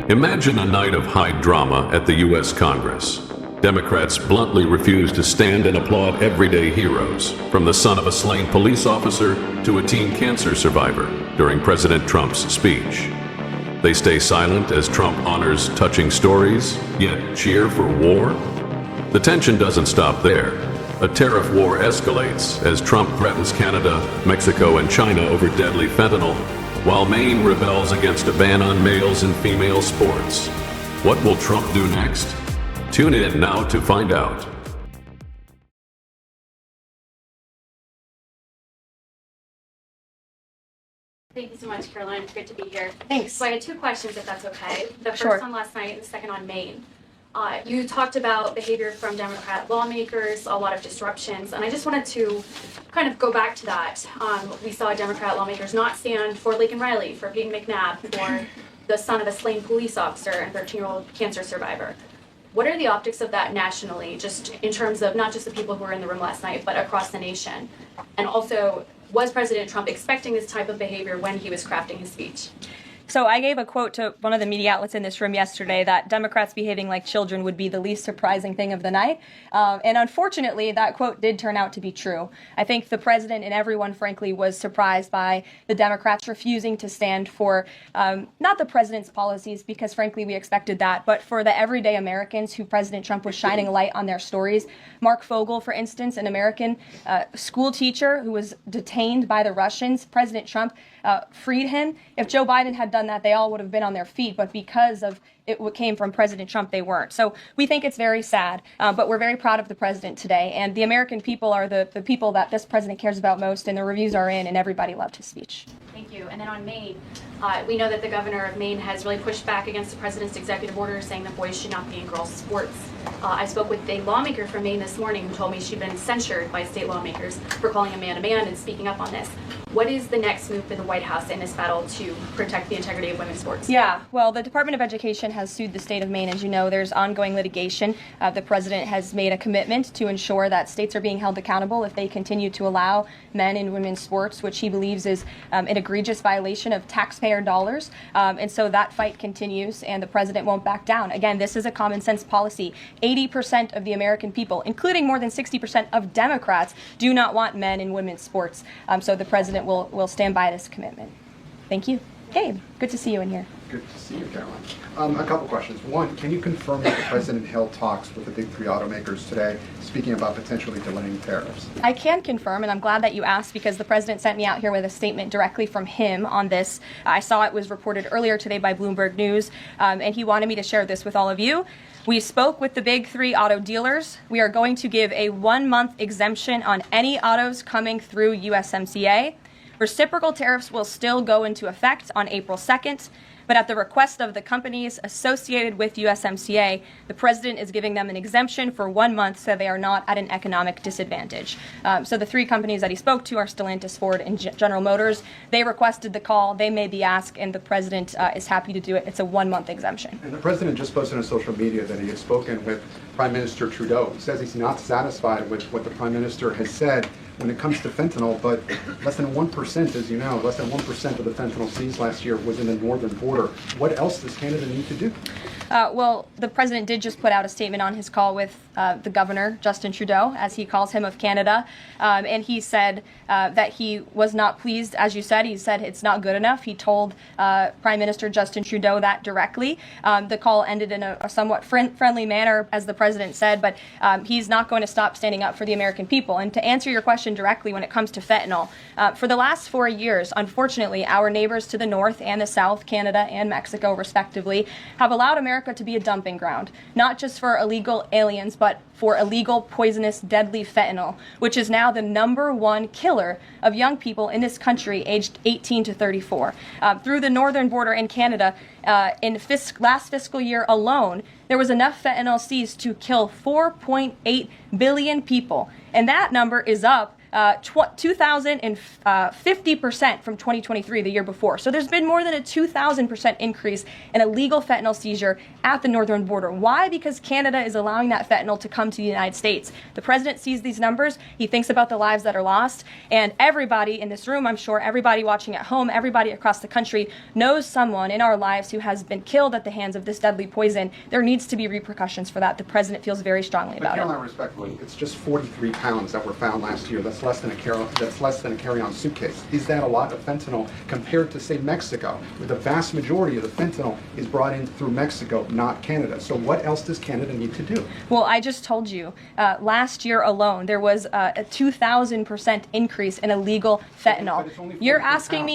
Imagine a night of high drama at the U.S. Congress. Democrats bluntly refuse to stand and applaud everyday heroes, from the son of a slain police officer to a teen cancer survivor, during President Trump's speech. They stay silent as Trump honors touching stories, yet cheer for war? The tension doesn't stop there. A tariff war escalates as Trump threatens Canada, Mexico, and China over deadly fentanyl, while Maine rebels against a ban on males and female sports. What will Trump do next? Tune in now to find out. Thank you so much, Caroline. It's good to be here. Thanks. So I had two questions, if that's okay. The Sure. first on last night and the second on Maine. You talked about behavior from Democrat lawmakers, a lot of disruptions, and I just wanted to kind of go back to that. We saw Democrat lawmakers not stand for Laken Riley, for Peyton McNabb, for the son of a slain police officer and 13-year-old cancer survivor. What are the optics of that nationally, just in terms of not just the people who were in the room last night, but across the nation? And also, was President Trump expecting this type of behavior when he was crafting his speech? So I gave a quote to one of the media outlets in this room yesterday that Democrats behaving like children would be the least surprising thing of the night. And unfortunately, that quote did turn out to be true. I think the president and everyone, frankly, was surprised by the Democrats refusing to stand for not the president's policies, because frankly, we expected that, but for the everyday Americans who President Trump was shining a light on their stories. Mark Fogel, for instance, an American school teacher who was detained by the Russians, President Trump freed him. If Joe Biden had done that, they all would have been on their feet, but because of it came from President Trump, they weren't. So we think it's very sad, but we're very proud of the president today, and the American people are the people that this president cares about most, and the reviews are in, and everybody loved his speech. Thank you. And then on Maine, we know that the governor of Maine has really pushed back against the president's executive order saying that boys should not be in girls' sports. I spoke with a lawmaker from Maine this morning who told me she'd been censured by state lawmakers for calling a man and speaking up on this. What is the next move for the White House in this battle to protect the integrity of women's sports? Yeah, well, the Department of Education has sued the state of Maine. As you know, there's ongoing litigation. The president has made a commitment to ensure that states are being held accountable if they continue to allow men and women's sports, which he believes is an egregious violation of taxpayer dollars. And so that fight continues, and the president won't back down. Again, this is a common sense policy. 80% of the American people, including more than 60% of Democrats, do not want men and women's sports. So the president will stand by this commitment. Thank you. Gabe, good to see you in here. Good to see you, Caroline. A couple questions. One, can you confirm that the president held talks with the big three automakers today, speaking about potentially delaying tariffs? I can confirm, and I'm glad that you asked, because the president sent me out here with a statement directly from him on this. I saw it was reported earlier today by Bloomberg News, and he wanted me to share this with all of you. We spoke with the big three auto dealers. We are going to give a 1-month exemption on any autos coming through USMCA. Reciprocal tariffs will still go into effect on April 2nd, but at the request of the companies associated with USMCA, the president is giving them an exemption for 1 month so they are not at an economic disadvantage. So the three companies that he spoke to are Stellantis, Ford, and General Motors. They requested the call, they made the ask, and the president is happy to do it. It's a 1-month exemption. And the president just posted on social media that he has spoken with Prime Minister Trudeau. He says he's not satisfied with what the Prime Minister has said when it comes to fentanyl, but less than 1%, as you know, less than 1% of the fentanyl seized last year was in the northern border. What else does Canada need to do? Well, the president did just put out a statement on his call with the governor, Justin Trudeau, as he calls him, of Canada. And he said that he was not pleased, as you said. He said it's not good enough. He told Prime Minister Justin Trudeau that directly. The call ended in a somewhat friendly manner, as the president said, but he's not going to stop standing up for the American people. And to answer your question directly when it comes to fentanyl, for the last 4 years, unfortunately, our neighbors to the north and the south, Canada and Mexico, respectively, have allowed America to be a dumping ground, not just for illegal aliens, but for illegal, poisonous, deadly fentanyl, which is now the #1 killer of young people in this country aged 18 to 34. Through the northern border in Canada, in last fiscal year alone, there was enough fentanyl seized to kill 4.8 billion people. And that number is up 2,050% from 2023, the year before. So there's been more than a 2,000% increase in illegal fentanyl seizure at the northern border. Why? Because Canada is allowing that fentanyl to come to the United States. The president sees these numbers, he thinks about the lives that are lost, and everybody in this room, I'm sure, everybody watching at home, everybody across the country knows someone in our lives who has been killed at the hands of this deadly poison. There needs to be repercussions for that. The president feels very strongly about it. Caroline, respectfully, it's just 43 pounds that were found last year. That's less than a carry-on suitcase. Is that a lot of fentanyl compared to, say, Mexico, where the vast majority of the fentanyl is brought in through Mexico, not Canada? So what else does Canada need to do? Well, I just told you, last year alone, there was a 2,000% increase in illegal fentanyl. You're asking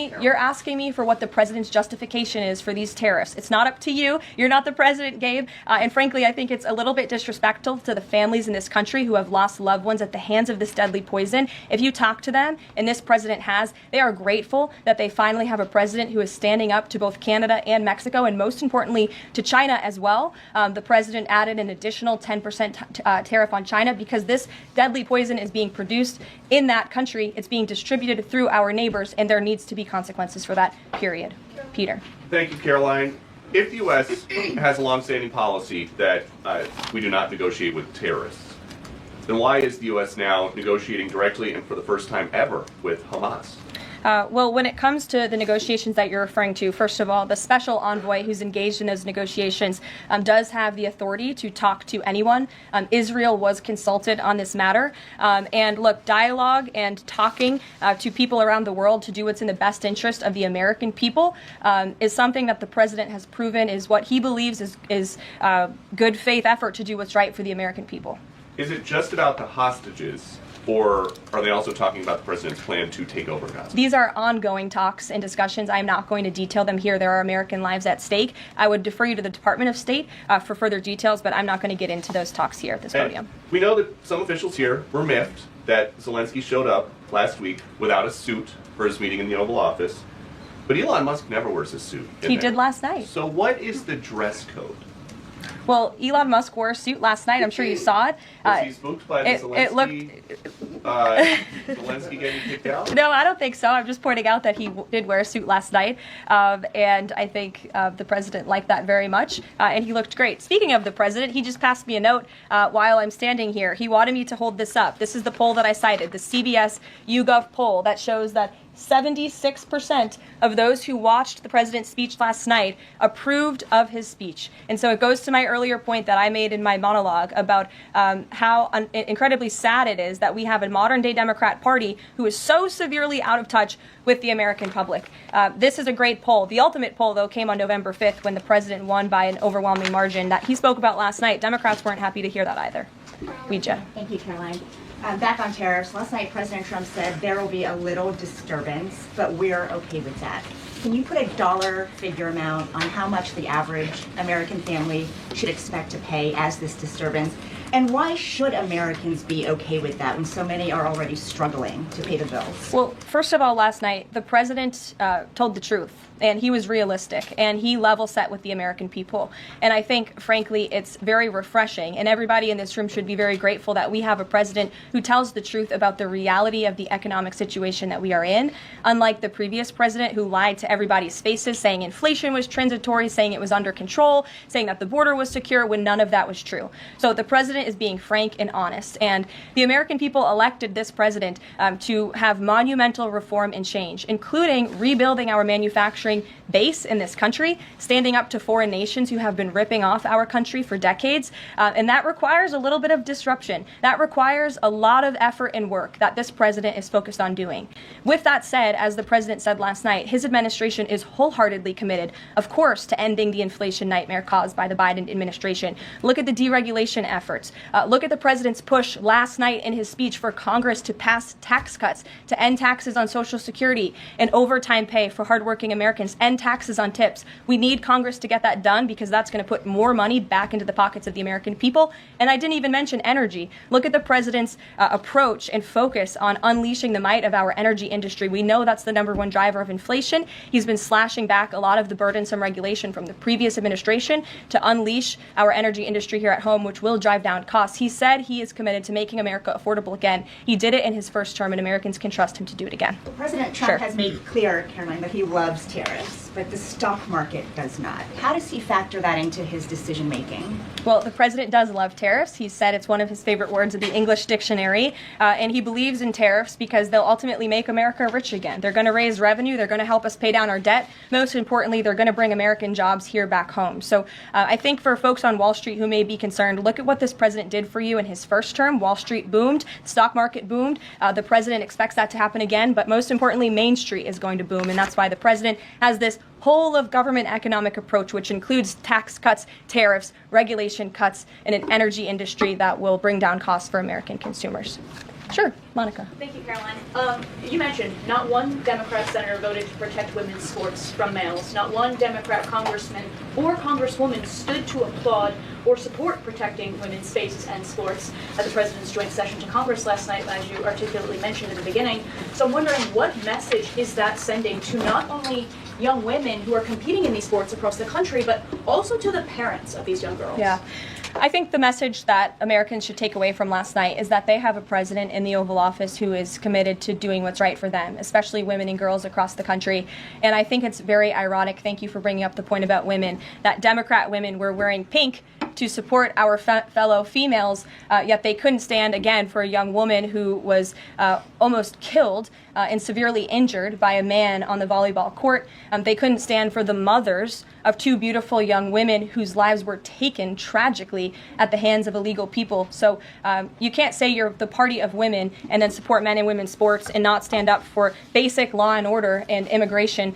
me for what the president's justification is for these tariffs. It's not up to you. You're not the president, Gabe. And frankly, I think it's a little bit disrespectful to the families in this country who have lost loved ones at the hands of this deadly poison. If you talk to them, and this president has, they are grateful that they finally have a president who is standing up to both Canada and Mexico, and most importantly, to China as well. The president added an additional 10% tariff on China because this deadly poison is being produced in that country. It's being distributed through our neighbors, and there needs to be consequences for that, period. Peter. Thank you, Caroline. If the U.S. has a longstanding policy that we do not negotiate with terrorists, then why is the U.S. now negotiating directly and for the first time ever with Hamas? Well, when it comes to the negotiations that you're referring to, first of all, the special envoy who's engaged in those negotiations does have the authority to talk to anyone. Israel was consulted on this matter. And look, dialogue and talking to people around the world to do what's in the best interest of the American people is something that the president has proven is what he believes is good faith effort to do what's right for the American people. Is it just about the hostages? Or are they also talking about the president's plan to take over Gaza? These are ongoing talks and discussions. I'm not going to detail them here. There are American lives at stake. I would defer you to the Department of State for further details, but I'm not going to get into those talks here at this podium. We know that some officials here were miffed that Zelensky showed up last week without a suit for his meeting in the Oval Office. But Elon Musk never wears a suit. He did last night. So what is the dress code? Well, Elon Musk wore a suit last night. I'm sure you saw it. Was he spooked by the Zelensky getting kicked out? No, I don't think so. I'm just pointing out that he did wear a suit last night. And I think the president liked that very much. And he looked great. Speaking of the president, he just passed me a note while I'm standing here. He wanted me to hold this up. This is the poll that I cited, the CBS YouGov poll that shows that 76% of those who watched the president's speech last night approved of his speech. And so it goes to my earlier point that I made in my monologue about how incredibly sad it is that we have a modern-day Democrat Party who is so severely out of touch with the American public. This is a great poll. The ultimate poll, though, came on November 5th when the president won by an overwhelming margin that he spoke about last night. Democrats weren't happy to hear that either. Ouija. Thank you, Caroline. Back on tariffs, last night President Trump said there will be a little disturbance, but we're okay with that. Can you put a dollar figure amount on how much the average American family should expect to pay as this disturbance? And why should Americans be okay with that when so many are already struggling to pay the bills? Well, first of all, last night, the president told the truth, and he was realistic, and he level set with the American people. And I think, frankly, it's very refreshing, and everybody in this room should be very grateful that we have a president who tells the truth about the reality of the economic situation that we are in, unlike the previous president who lied to everybody's faces, saying inflation was transitory, saying it was under control, saying that the border was secure, when none of that was true. So the president is being frank and honest, and the American people elected this president to have monumental reform and change, including rebuilding our manufacturing base in this country, standing up to foreign nations who have been ripping off our country for decades, and that requires a little bit of disruption. That requires a lot of effort and work that this president is focused on doing. With that said, as the president said last night, his administration is wholeheartedly committed, of course, to ending the inflation nightmare caused by the Biden administration. Look at the deregulation efforts. Look at the president's push last night in his speech for Congress to pass tax cuts, to end taxes on Social Security and overtime pay for hardworking Americans, end taxes on tips. We need Congress to get that done because that's going to put more money back into the pockets of the American people. And I didn't even mention energy. Look at the president's approach and focus on unleashing the might of our energy industry. We know that's the #1 driver of inflation. He's been slashing back a lot of the burdensome regulation from the previous administration to unleash our energy industry here at home, which will drive down costs. He said he is committed to making America affordable again. He did it in his first term, and Americans can trust him to do it again. President Trump has made clear, Caroline, that he loves tariffs, but the stock market does not. How does he factor that into his decision making? Well, the president does love tariffs. He said it's one of his favorite words of the English dictionary, and he believes in tariffs because they'll ultimately make America rich again. They're going to raise revenue. They're going to help us pay down our debt. Most importantly, they're going to bring American jobs here back home. So I think for folks on Wall Street who may be concerned, look at what this president did for you in his first term. Wall Street boomed. Stock market boomed. The president expects that to happen again. But most importantly, Main Street is going to boom. And that's why the president has this whole of government economic approach, which includes tax cuts, tariffs, regulation cuts, and an energy industry that will bring down costs for American consumers. Sure, Monica. Thank you, Caroline. You mentioned not one Democrat senator voted to protect women's sports from males. Not one Democrat congressman or congresswoman stood to applaud or support protecting women's spaces and sports at the president's joint session to Congress last night, as you articulately mentioned at the beginning. So I'm wondering, what message is that sending to not only young women who are competing in these sports across the country, but also to the parents of these young girls? Yeah. I think the message that Americans should take away from last night is that they have a president in the Oval Office who is committed to doing what's right for them, especially women and girls across the country. And I think it's very ironic, thank you for bringing up the point about women, that Democrat women were wearing pink to support our fellow females, yet they couldn't stand, again, for a young woman who was almost killed and severely injured by a man on the volleyball court. They couldn't stand for the mothers of two beautiful young women whose lives were taken tragically at the hands of illegal people. So you can't say you're the party of women and then support men and women's sports and not stand up for basic law and order and immigration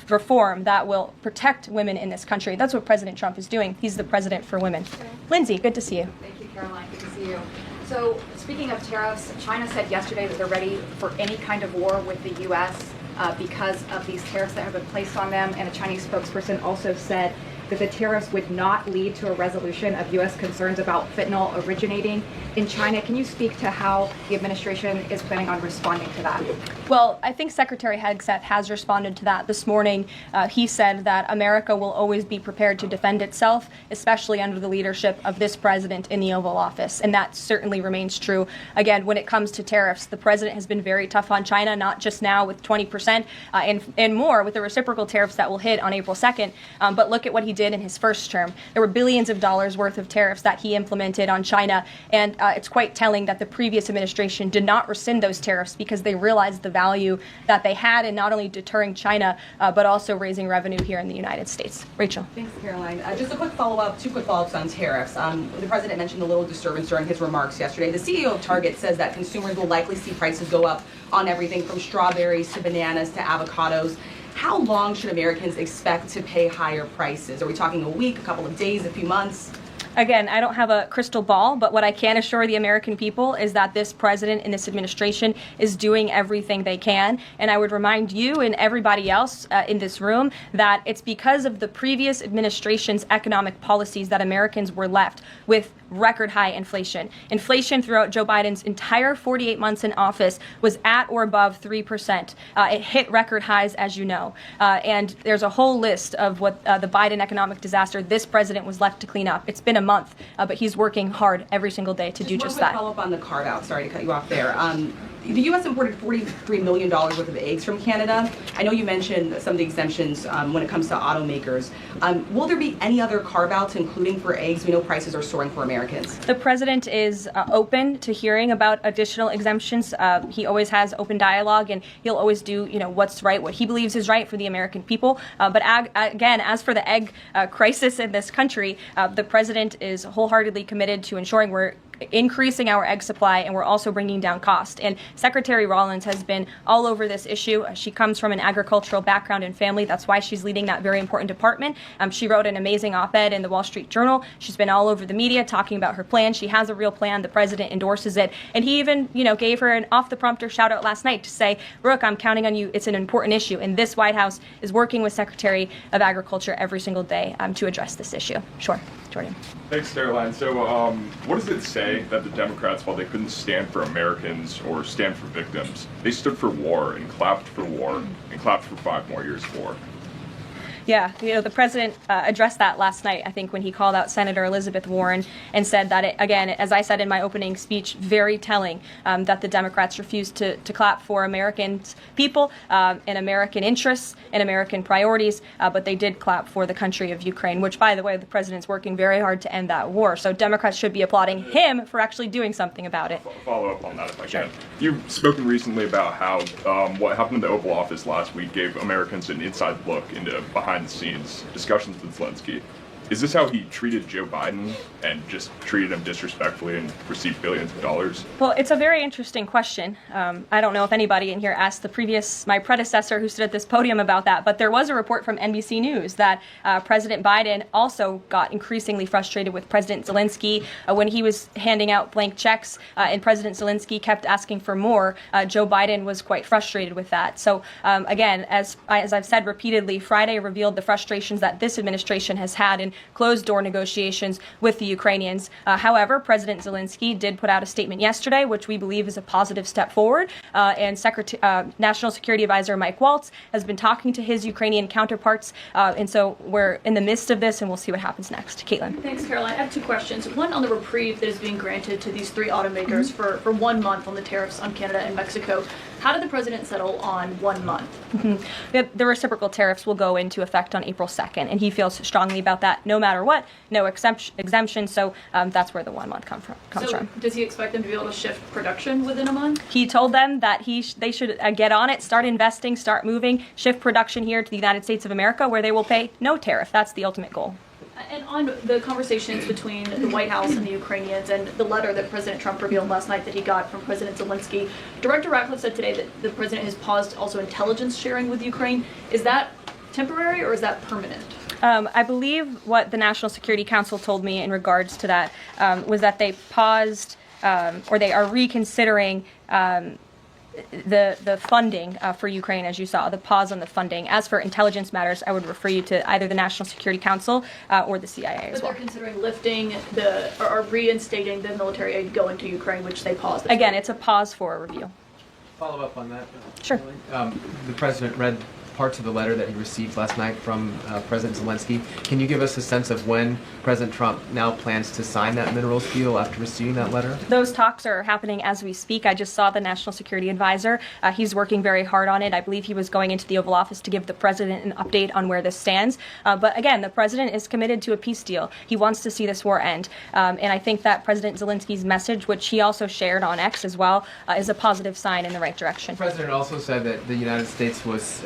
reform that will protect women in this country. That's what President Trump is doing. He's the president for women. Lindsay, good to see you. Thank you, Caroline. Good to see you. So, speaking of tariffs, China said yesterday that they're ready for any kind of war with the U.S. Because of these tariffs that have been placed on them. And a Chinese spokesperson also said that the tariffs would not lead to a resolution of U.S. concerns about fentanyl originating in China. Can you speak to how the administration is planning on responding to that? Well, I think Secretary Hegseth has responded to that this morning. He said that America will always be prepared to defend itself, especially under the leadership of this president in the Oval Office. And that certainly remains true. Again, when it comes to tariffs, the president has been very tough on China, not just now with 20% and more with the reciprocal tariffs that will hit on April 2nd. But look at what he did in his first term. There were billions of dollars worth of tariffs that he implemented on China. And it's quite telling that the previous administration did not rescind those tariffs because they realized the value that they had in not only deterring China, but also raising revenue here in the United States. Rachel. Thanks, Caroline. Just a quick follow-up, two quick follow-ups on tariffs. The president mentioned a little disturbance during his remarks yesterday. The CEO of Target says that consumers will likely see prices go up on everything from strawberries to bananas to avocados. How long should Americans expect to pay higher prices? Are we talking a week, a couple of days, a few months? Again, I don't have a crystal ball, but what I can assure the American people is that this president and this administration is doing everything they can. And I would remind you and everybody else in this room that it's because of the previous administration's economic policies that Americans were left with record high inflation. Inflation throughout Joe Biden's entire 48 months in office was at or above 3%. It hit record highs, as you know. And there's a whole list of what the Biden economic disaster this president was left to clean up. It's been a month, but he's working hard every single day to do just that. One quick follow-up on the carve-out. Sorry to cut you off there. The U.S. imported $43 million worth of eggs from Canada. I know you mentioned some of the exemptions when it comes to automakers. Will there be any other carve-outs, including for eggs? We know prices are soaring for Americans. The president is open to hearing about additional exemptions. He always has open dialogue, and he'll always do, what's right, what he believes is right for the American people. But again, as for the egg crisis in this country, the president is wholeheartedly committed to ensuring we're increasing our egg supply, and we're also bringing down cost. And Secretary Rollins has been all over this issue. She comes from an agricultural background and family. That's why she's leading that very important department. She wrote an amazing op-ed in the Wall Street Journal. She's been all over the media talking about her plan. She has a real plan. The president endorses it. And he even, gave her an off-the-prompter shout-out last night to say, Brooke, I'm counting on you. It's an important issue. And this White House is working with Secretary of Agriculture every single day to address this issue. Sure. Jordan. Thanks, Caroline. So what does it say that the Democrats, while they couldn't stand for Americans or stand for victims, they stood for war and clapped for war and clapped for 5 more years of war? Yeah, the president addressed that last night, I think, when he called out Senator Elizabeth Warren and said that, again, as I said in my opening speech, very telling that the Democrats refused to clap for American people and American interests and American priorities, but they did clap for the country of Ukraine, which, by the way, the president's working very hard to end that war. So Democrats should be applauding him for actually doing something about it. Follow up on that if I can. You've spoken recently about how what happened in the Oval Office last week gave Americans an inside look into behind-the-scenes discussions with Zelensky. Is this how he treated Joe Biden and just treated him disrespectfully and received billions of dollars? Well, it's a very interesting question. I don't know if anybody in here asked my predecessor who stood at this podium about that, but there was a report from NBC News that President Biden also got increasingly frustrated with President Zelensky when he was handing out blank checks and President Zelensky kept asking for more. Joe Biden was quite frustrated with that. So again, as I've said repeatedly, Friday revealed the frustrations that this administration has had in closed-door negotiations with the Ukrainians. However, President Zelensky did put out a statement yesterday, which we believe is a positive step forward. And National Security Advisor Mike Waltz has been talking to his Ukrainian counterparts. And so we're in the midst of this, and we'll see what happens next. Caitlin. Thanks, Caroline. I have 2 questions. One on the reprieve that is being granted to these 3 automakers for 1 month on the tariffs on Canada and Mexico. How did the president settle on 1 month? The reciprocal tariffs will go into effect on April 2nd, and he feels strongly about that no matter what, no exemption, so that's where the 1 month comes from. Does he expect them to be able to shift production within a month? He told them that they should get on it, start investing, start moving, shift production here to the United States of America, where they will pay no tariff. That's the ultimate goal. And on the conversations between the White House and the Ukrainians and the letter that President Trump revealed last night that he got from President Zelensky, Director Ratcliffe said today that the president has paused also intelligence sharing with Ukraine. Is that temporary or is that permanent? I believe what the National Security Council told me in regards to that was that they paused or they are reconsidering the funding for Ukraine, as you saw, the pause on the funding. As for intelligence matters, I would refer you to either the National Security Council or the CIA as well. But they're considering lifting or reinstating the military aid going to Ukraine, which they paused. Again, it's a pause for a review. Follow up on that. Sure. The president read parts of the letter that he received last night from President Zelensky. Can you give us a sense of when President Trump now plans to sign that minerals deal after receiving that letter? Those talks are happening as we speak. I just saw the National Security Advisor. He's working very hard on it. I believe he was going into the Oval Office to give the president an update on where this stands. But again, the president is committed to a peace deal. He wants to see this war end. And I think that President Zelensky's message, which he also shared on X as well, is a positive sign in the right direction. The president also said that the United States was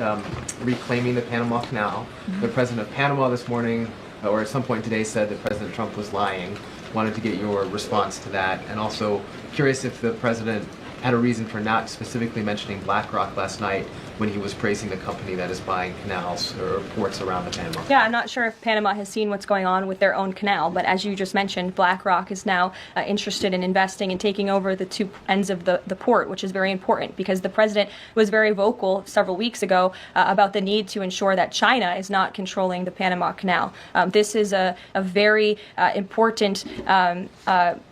reclaiming the Panama Canal. The president of Panama this morning, or at some point today, said that President Trump was lying. Wanted to get your response to that, and also curious if the president had a reason for not specifically mentioning BlackRock last night when he was praising the company that is buying canals or ports around the Panama. Yeah, I'm not sure if Panama has seen what's going on with their own canal, but as you just mentioned, BlackRock is now interested in investing and taking over the 2 ends of the port, which is very important because the president was very vocal several weeks ago about the need to ensure that China is not controlling the Panama Canal. This is a very important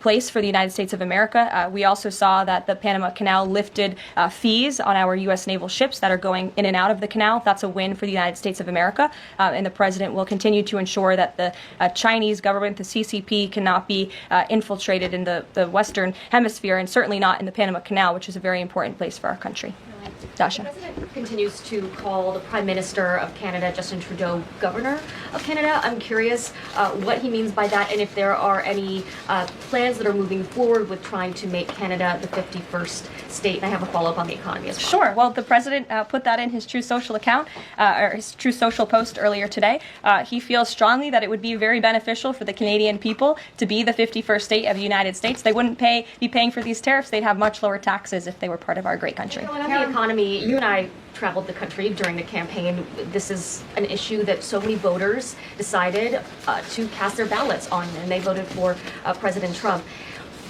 place for the United States of America. We also saw that the Panama Canal lifted fees on our U.S. naval ships that are going in and out of the canal. That's a win for the United States of America. And the president will continue to ensure that the Chinese government, the CCP, cannot be infiltrated in the Western Hemisphere and certainly not in the Panama Canal, which is a very important place for our country. Dasha. The president continues to call the Prime Minister of Canada, Justin Trudeau, Governor of Canada. I'm curious what he means by that and if there are any plans that are moving forward with trying to make Canada the 51st state. And I have a follow-up on the economy as well. Sure. Well, the president put that in his True Social account, or his True Social post earlier today. He feels strongly that it would be very beneficial for the Canadian people to be the 51st state of the United States. They wouldn't be paying for these tariffs. They'd have much lower taxes if they were part of our great country. On the economy, you and I traveled the country during the campaign. This is an issue that so many voters decided to cast their ballots on, and they voted for President Trump.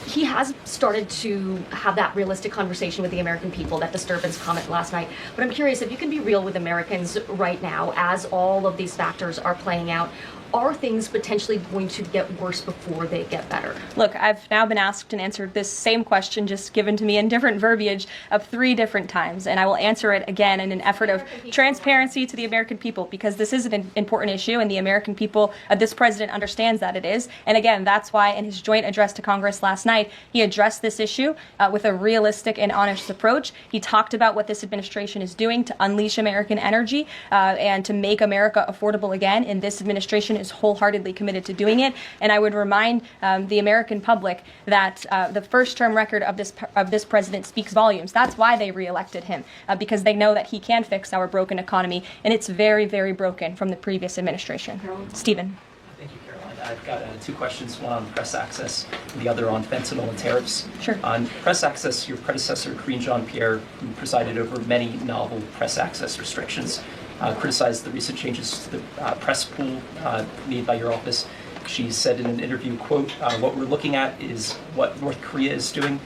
He has started to have that realistic conversation with the American people, that disturbance comment last night. But I'm curious if you can be real with Americans right now as all of these factors are playing out. Are things potentially going to get worse before they get better? Look, I've now been asked and answered this same question, just given to me in different verbiage, of 3 different times, and I will answer it again in an effort of transparency to the American people, because this is an important issue, and the American people, this president understands that it is. And again, that's why in his joint address to Congress last night, he addressed this issue with a realistic and honest approach. He talked about what this administration is doing to unleash American energy and to make America affordable again, and this administration is wholeheartedly committed to doing it. And I would remind the American public that the first-term record of this president speaks volumes. That's why they reelected him, because they know that he can fix our broken economy, and it's very, very broken from the previous administration. Stephen. Thank you, Caroline. I've got 2 questions, one on press access and the other on fentanyl and tariffs. Sure. On press access, your predecessor, Karine Jean-Pierre, who presided over many novel press access restrictions, criticized the recent changes to the press pool made by your office. She said in an interview, quote, what we're looking at is what North Korea is doing.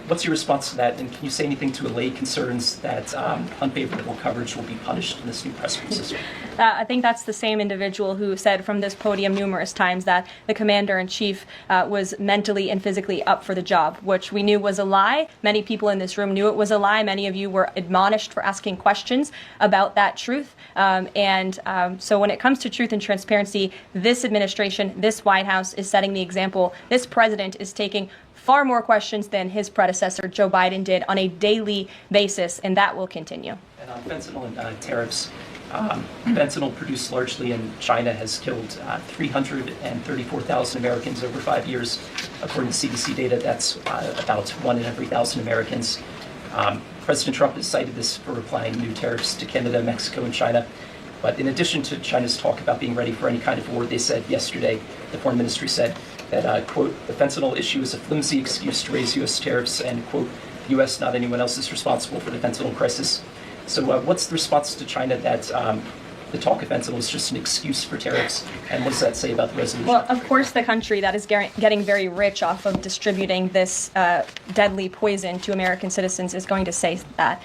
What's your response to that? And can you say anything to allay concerns that unfavorable coverage will be punished in this new press pool system? I think that's the same individual who said from this podium numerous times that the commander-in-chief was mentally and physically up for the job, which we knew was a lie. Many people in this room knew it was a lie. Many of you were admonished for asking questions about that truth. So when it comes to truth and transparency, this administration, this White House is setting the example. This president is taking far more questions than his predecessor, Joe Biden, did on a daily basis, and that will continue. And on fentanyl and tariffs, fentanyl produced largely in China has killed 334,000 Americans over 5 years. According to CDC data, that's about 1 in every 1,000 Americans. President Trump has cited this for applying new tariffs to Canada, Mexico, and China. But in addition to China's talk about being ready for any kind of war, they said yesterday, the foreign ministry said that, quote, the fentanyl issue is a flimsy excuse to raise U.S. tariffs, and, quote, U.S., not anyone else, is responsible for the fentanyl crisis. So what's the response to China that the talk of fentanyl is just an excuse for tariffs, and what does that say about the resolution? Well, of course, the country that is getting very rich off of distributing this deadly poison to American citizens is going to say that.